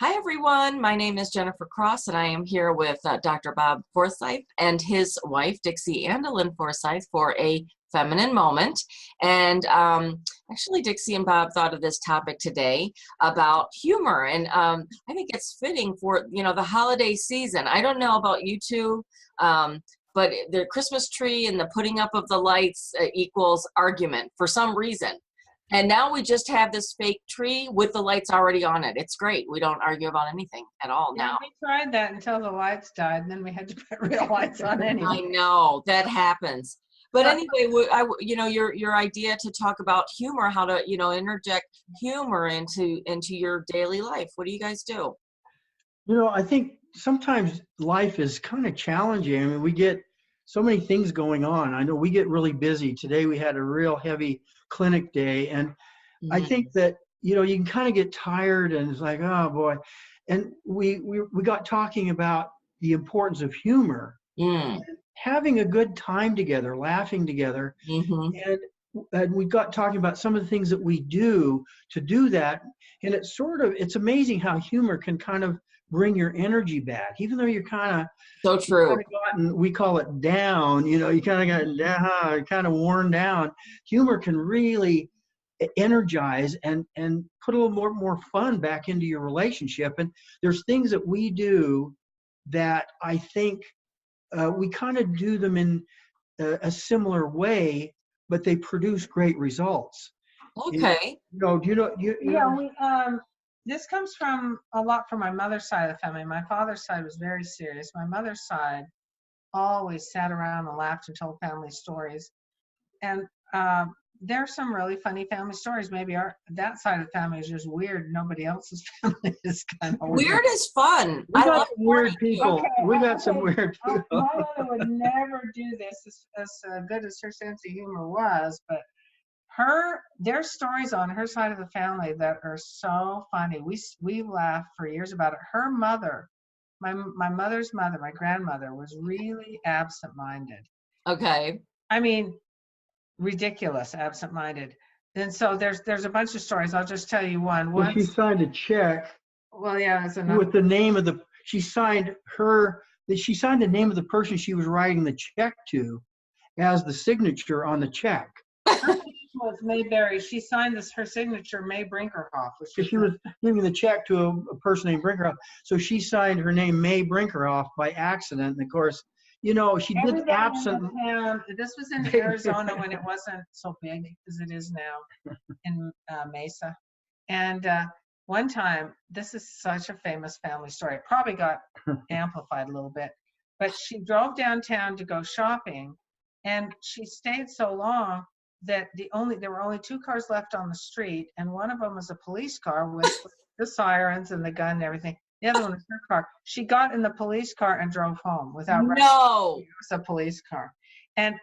Hi, everyone. My name is Jennifer Cross, and I am here with Dr. Bob Forsyth and his wife, Dixie Andelin Forsyth, for a feminine moment. And actually, Dixie and Bob thought of this topic today about humor, and I think it's fitting for the holiday season. I don't know about you two, but the Christmas tree and the putting up of the lights equals argument for some reason. And now we just have this fake tree with the lights already on it. It's great. We don't argue about anything at all now. We tried that until the lights died, and then we had to put real lights on anyway. I know that happens. But anyway, your idea to talk about humor, how to interject humor into your daily life. What do you guys do? I think sometimes life is kind of challenging. I mean, we get so many things going on. I know we get really busy. Today we had a real heavy clinic day, and I think that you can kind of get tired, and it's like, oh boy. And we got talking about the importance of humor, having a good time together, laughing together, and we got talking about some of the things that we do to do that. And it's amazing how humor can kind of bring your energy back, even though you're kind of so true. We call it down. You kind of got down, kind of worn down. Humor can really energize and put a little more fun back into your relationship. And there's things that we do that I think we kind of do them in a similar way, but they produce great results. Okay. This comes from a lot from my mother's side of the family. My father's side was very serious. My mother's side always sat around and laughed and told family stories. And there are some really funny family stories. Maybe that side of the family is just weird. Nobody else's family is kind of weird. Weird is fun. We got some weird people. We got some weird people. My mother would never do this, as good as her sense of humor was, but there's stories on her side of the family that are so funny. We laughed for years about it. Her mother, my mother's mother, my grandmother, was really absent-minded. Okay. I mean, ridiculous, absent-minded. And so there's a bunch of stories. I'll just tell you one. Well, she signed a check. Well, yeah, with the name of she signed the name of the person she was writing the check to as the signature on the check. Was Mayberry. She signed her signature, May Brinkerhoff. She was giving the check to a person named Brinkerhoff. So she signed her name May Brinkerhoff by accident. And of course, she did absent. This was in Arizona when it wasn't so big as it is now in Mesa. And one time, this is such a famous family story. It probably got amplified a little bit. But she drove downtown to go shopping, and she stayed so long that there were only two cars left on the street, and one of them was a police car with the sirens and the gun and everything. The other one was her car. She got in the police car and drove home without No. It was a police car. And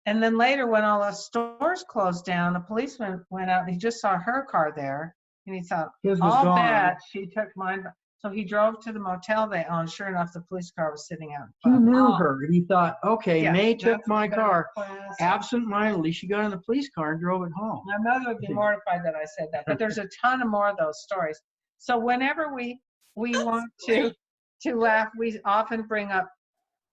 then later, when all the stores closed down, the policeman went out and he just saw her car there, and he thought, all bad, she took mine. So he drove to the motel they owned. Sure enough, the police car was sitting out. He knew her, and he thought, okay, Yeah, May took my car. Class. Absent-mindedly, she got in the police car and drove it home. My mother would be mortified that I said that, but there's a ton of more of those stories. So whenever we want to laugh, we often bring up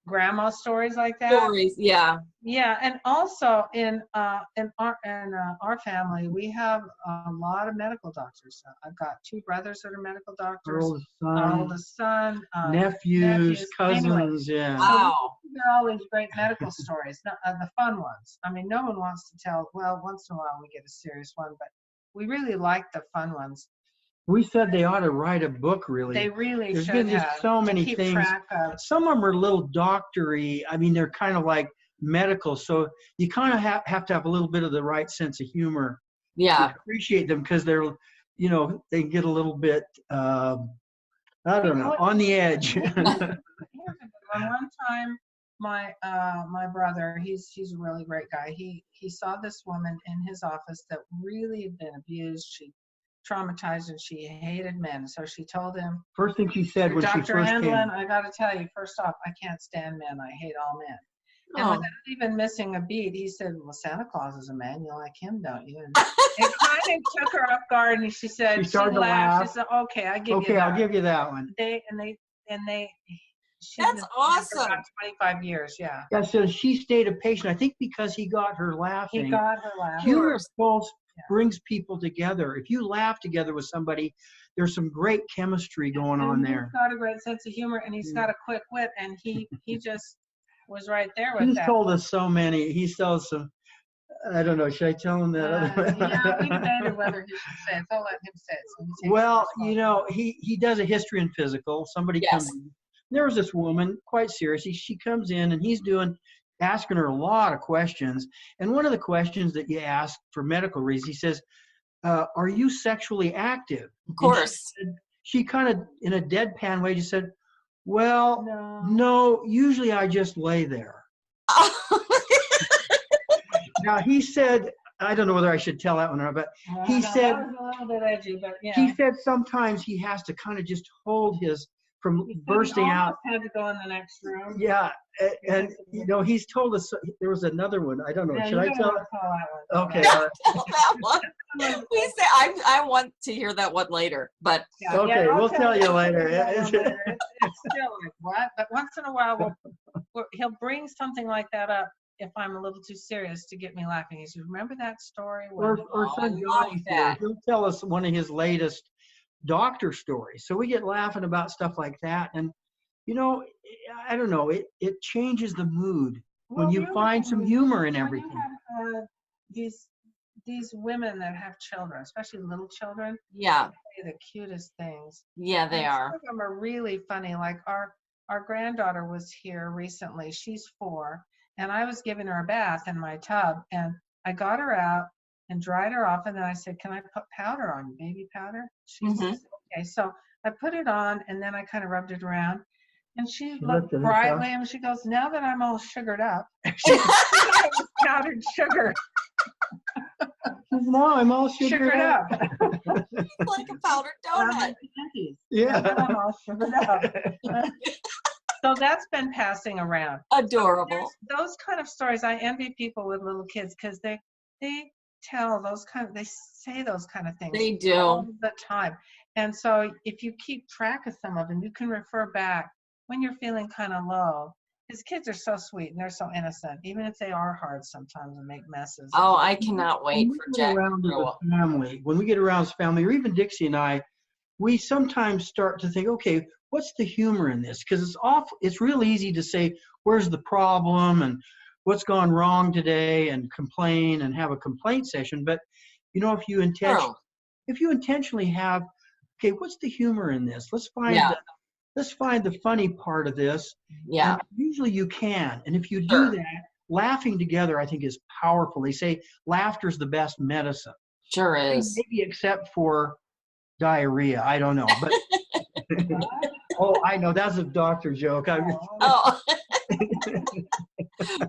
grandma stories like that. Stories, yeah. Yeah, and also in our family, we have a lot of medical doctors. I've got two brothers that are medical doctors. Oldest son, nephews, cousins, yeah. Wow. So they're all these great medical stories, the fun ones. I mean, no one wants to tell. Well, once in a while we get a serious one, but we really like the fun ones. We said they ought to write a book, really. They really should There's have. so many keep things. Track of. Some of them are a little doctory. I mean, they're kind of like medical. So you kind of have to have a little bit of the right sense of humor. Yeah. To appreciate them, because they're, they get a little bit, I don't know, on the edge. Here's a good one. One time, my brother, he's a really great guy. He saw this woman in his office that really had been abused. She traumatized, and she hated men. So she told him, first thing she said when she Dr. first Andelin, came. I got to tell you, first off, I can't stand men. I hate all men. And Oh. without even missing a beat, he said, "Well, Santa Claus is a man. You like him, don't you?" And it kind of took her off guard, and she said, She she started to laughed. laugh. She said, "Okay, I give you Okay, that." I'll give you that one. She's That's been for awesome. about 25 years. Yeah, Yeah, so she stayed a patient. I think because he got her he laughing. got her laughing. Humor, of course, Yeah. brings people together. If you laugh together with somebody, there's some great chemistry going on And there. he's got a great sense of humor, and he's got a quick wit, and he just was right there with He's that. told us so many. He tells some. I don't know. Should I tell him that? Yeah, we debated whether he should say it. So I'll let him say it. So he takes Well, the you know, he does a history and physical. Somebody Yes. comes in. There was this woman, quite seriously, she comes in and he's asking her a lot of questions. And one of the questions that you ask for medical reasons, he says, are you sexually active? Of course. And she kind of, in a deadpan way, just said, well, No. no, usually I just lay there. Now, he said, I don't know whether I should tell that one or not, but he said, that was a little bit edgy, but yeah. he said sometimes he has to kind of just hold his from He said bursting he out. almost had to go in the next room. Yeah, and you know, he's told us there was another one. I don't know. Yeah, Should I you tell don't it? wanna tell that one. Okay. Tell All right. that one. We say I want to hear that one later, but Yeah, Okay, I'll we'll tell you later. that one later. It's still like, what? But once in a while, he'll bring something like that up if I'm a little too serious to get me laughing. He says, "Remember that story?" Or Oh, I son love Johnny's here. that. He'll tell us one of his latest doctor stories. So we get laughing about stuff like that. And you know, I don't know, it changes the mood when you find some humor in everything. When you have these women that have children, especially little children, Yeah, they say the cutest things. yeah, they And are. some of them are really funny. Like our granddaughter was here recently. She's 4, and I was giving her a bath in my tub, and I got her out and dried her off, and then I said, "Can I put powder on you, baby powder?" She says, "Okay." So I put it on, and then I kind of rubbed it around, and she looked looked at brightly, herself. and she goes, "Now that I'm all sugared up," she thought it was powdered sugar. No, I'm all sugared up. Like a powdered donut. Yeah. Now that I'm all sugared up. So that's been passing around. Adorable. Those kind of stories, I envy people with little kids because they tell those they say those kind of things They do. all the time. And so if you keep track of some of them, you can refer back when you're feeling kind of low. Because kids are so sweet and they're so innocent, even if they are hard sometimes and make messes. Oh, I cannot wait When for we get Jack to around as grow a up. family, when we get around as family, or even Dixie and I, we sometimes start to think, okay, what's the humor in this? Because it's real easy to say, where's the problem and what's gone wrong today, and complain and have a complaint session. But you know, if you intentionally have, okay, what's the humor in this? Let's find the funny part of this. Yeah, And usually you can. And if you Sure. do that, laughing together, I think, is powerful. They say laughter is the best medicine. sure is. Maybe except for diarrhea. I don't know. But oh, I know. That's a doctor joke. Oh.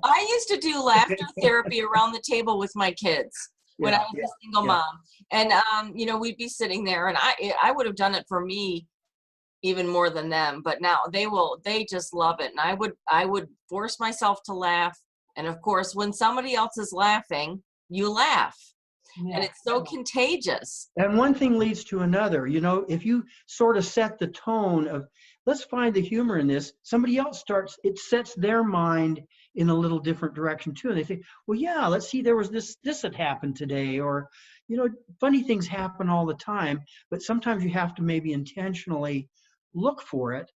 I used to do laughter therapy around the table with my kids when I was a single mom. And, you know, we'd be sitting there, and I would have done it for me even more than them, but now they just love it. And I would force myself to laugh. And of course, when somebody else is laughing, you laugh. Yeah. And it's so contagious. And one thing leads to another. You know, if you sort of set the tone of, let's find the humor in this, somebody else it sets their mind in a little different direction too. And they think, well, yeah, let's see, there was this that happened today. Or, you know, funny things happen all the time, but sometimes you have to maybe intentionally look for it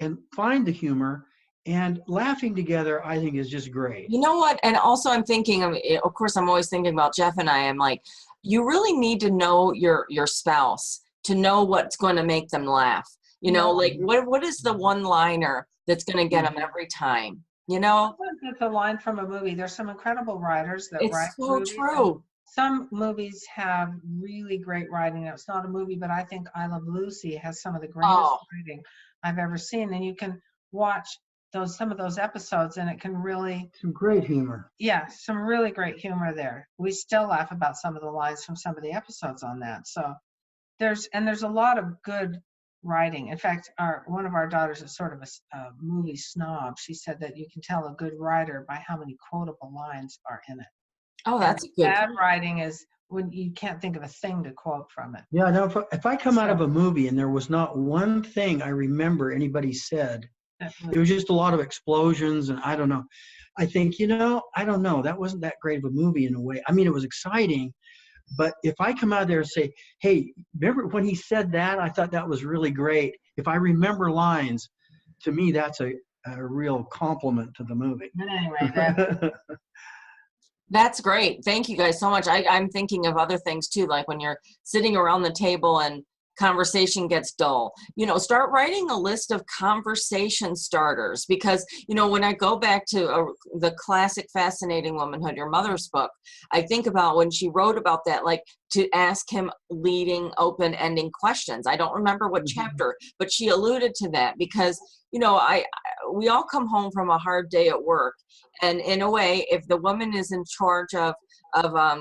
and find the humor. And laughing together, I think, is just great. You know what? And also I'm thinking, of course, I'm always thinking about Jeff and I. I'm like, you really need to know your spouse to know what's going to make them laugh. You know, like what is the one-liner that's going to get them every time? You know? Sometimes it's a line from a movie. There's some incredible writers that write It's so movies. true. Some movies have really great writing. It's not a movie, but I think I Love Lucy has some of the greatest writing I've ever seen. And you can watch some of those episodes, and it can really some great humor. Yeah, some really great humor there. We still laugh about some of the lines from some of the episodes on that. So there's a lot of good writing. In fact, one of our daughters is sort of a movie snob. She said that you can tell a good writer by how many quotable lines are in it. Oh, that's a good Bad point. writing is when you can't think of a thing to quote from it. Yeah, no, if I come out of a movie and there was not one thing I remember anybody said, it was just a lot of explosions and I don't know. I think, I don't know, that wasn't that great of a movie in a way. I mean, it was exciting, but if I come out there and say, hey, remember when he said that? I thought that was really great. If I remember lines, to me, that's a real compliment to the movie. But anyway, That's great. Thank you guys so much. I'm thinking of other things too, like when you're sitting around the table and conversation gets dull, start writing a list of conversation starters, because, when I go back to the classic Fascinating Womanhood, your mother's book, I think about when she wrote about that, like to ask him leading, open-ending questions. I don't remember what chapter, but she alluded to that because, we all come home from a hard day at work. And in a way, if the woman is in charge of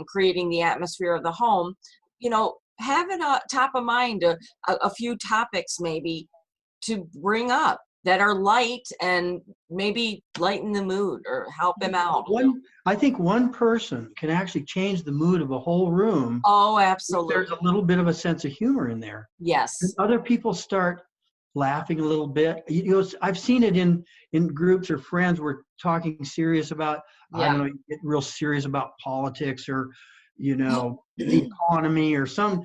creating the atmosphere of the home, have it top of mind a few topics maybe to bring up that are light and maybe lighten the mood or help him out. I think one person can actually change the mood of a whole room. Oh, absolutely. There's a little bit of a sense of humor in there. Yes. And other people start laughing a little bit. I've seen it in groups or friends we're talking serious about, I don't know, get real serious about politics or, the economy or some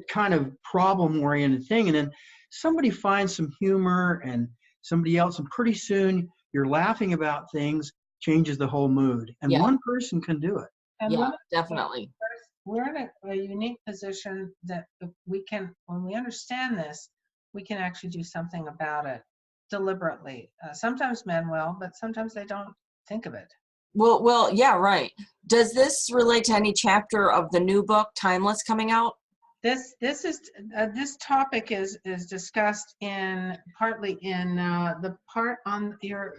kind of problem-oriented thing. And then somebody finds some humor and somebody else, and pretty soon you're laughing about things, changes the whole mood. And one person can do it. And definitely. We're in a unique position that we can, when we understand this, we can actually do something about it deliberately. Sometimes men will, but sometimes they don't think of it. Well, yeah, right. Does this relate to any chapter of the new book, Timeless, coming out? This topic is discussed partly in the part on your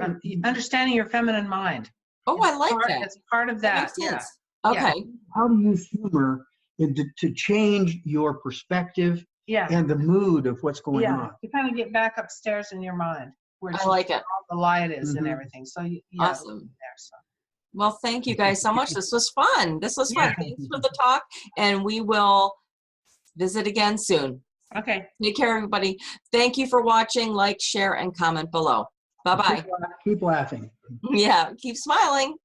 understanding your feminine mind. Oh, I like that. It's part of that. Makes sense. Okay. Yeah. How to use humor to change your perspective and the mood of what's going on. You kind of get back upstairs in your mind where I like it. All the light is and everything. So awesome. Well, thank you guys so much. This was fun. Thanks for the talk, and we will visit again soon. Okay. Take care, everybody. Thank you for watching. Like, share, and comment below. Bye-bye. Keep laughing. Yeah, keep smiling.